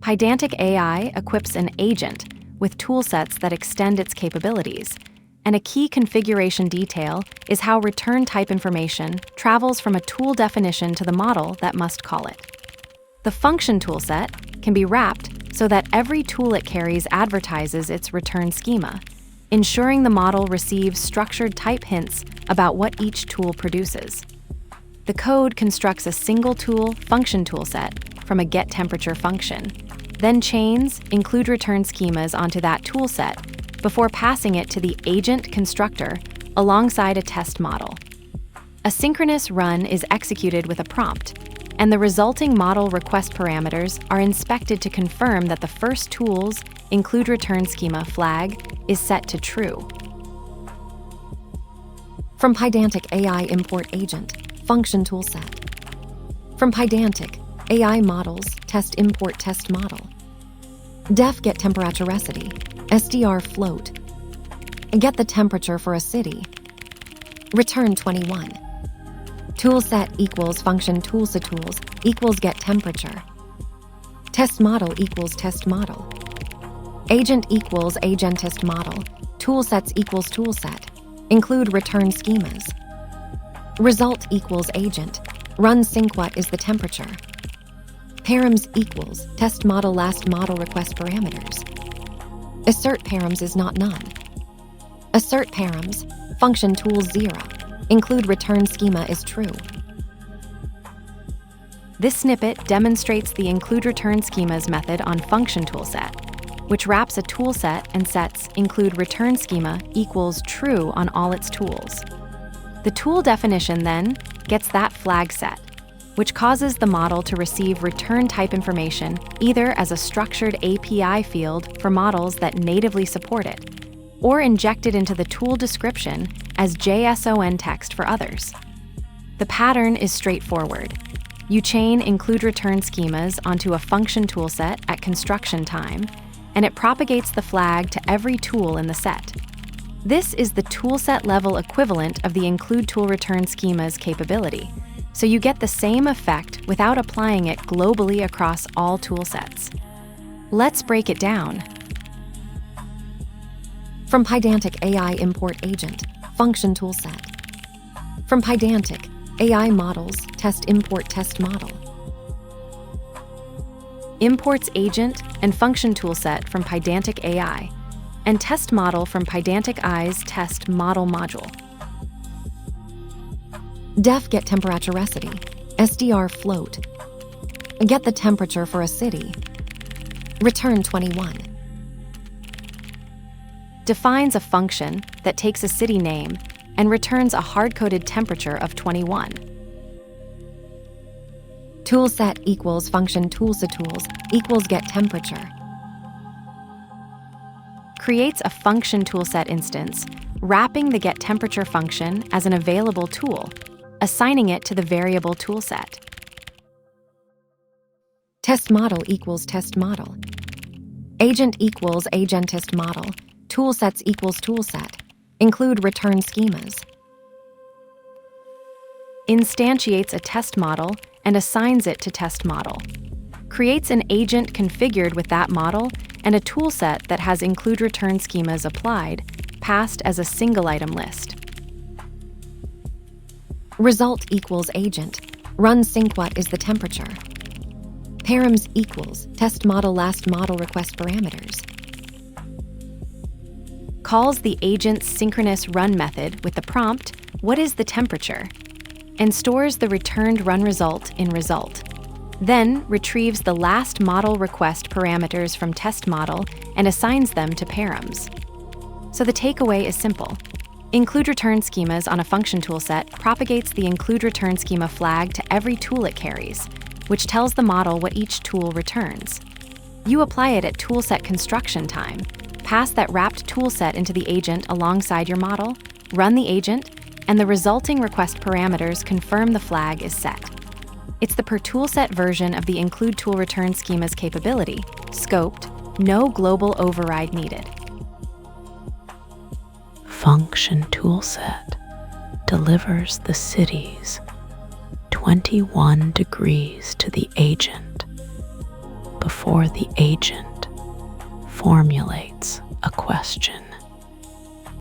Pydantic AI equips an agent with toolsets that extend its capabilities, and a key configuration detail is how return type information travels from a tool definition to the model that must call it. The function toolset can be wrapped so that every tool it carries advertises its return schema, ensuring the model receives structured type hints about what each tool produces. The code constructs a single tool function toolset from a getTemperature function, then chains include return schemas onto that toolset before passing it to the agent constructor alongside a test model. A synchronous run is executed with a prompt, and the resulting model request parameters are inspected to confirm that the first tool's include return schema flag is set to true. From Pydantic AI import agent, function toolset. From Pydantic AI models, test import test model. Def get temperaturicity, SDR float. Get the temperature for a city. Return 21. Toolset equals function toolset tools equals get temperature. Test model equals test model. Agent equals agent test model. Toolsets equals toolset. Include return schemas. Result equals agent. Run sync what is the temperature. Params equals test model last model request parameters. Assert params is not none. Assert params, function tools 0. Include return schema is true. This snippet demonstrates the include return schemas method on function toolset, which wraps a toolset and sets include return schema equals true on all its tools. The tool definition then gets that flag set, which causes the model to receive return type information either as a structured API field for models that natively support it, or injected into the tool description as JSON text for others. The pattern is straightforward. You chain include return schemas onto a function toolset at construction time, and it propagates the flag to every tool in the set. This is the toolset level equivalent of the include tool return schema's capability, so you get the same effect without applying it globally across all toolsets. Let's break it down. From Pydantic AI import agent, function toolset. From Pydantic AI models, test import test model. Imports agent and function toolset from Pydantic AI, and test model from Pydantic AI's test model module. Def get temperaturicity, SDR float. Get the temperature for a city. Return 21. Defines a function that takes a city name and returns a hard-coded temperature of 21. Toolset equals function toolset tools equals get temperature. Creates a function toolset instance, wrapping the get temperature function as an available tool, assigning it to the variable toolset. Test model equals test model. Agent equals agent test model. Toolsets equals toolset. Include return schemas. Instantiates a test model and assigns it to test model. Creates an agent configured with that model and a toolset that has include return schemas applied, passed as a single item list. Result equals agent. Run sync what is the temperature. Params equals test model last model request parameters. Calls the agent's synchronous run method with the prompt, what is the temperature? And stores the returned run result in result. Then retrieves the last model request parameters from test model and assigns them to params. So the takeaway is simple. Include return schemas on a function toolset propagates the include return schema flag to every tool it carries, which tells the model what each tool returns. You apply it at toolset construction time, pass that wrapped toolset into the agent alongside your model, run the agent, and the resulting request parameters confirm the flag is set. It's the per toolset version of the include tool return schema's capability, scoped, no global override needed. FunctionToolset delivers the cities 21 degrees to the agent before before the agent formulates a question.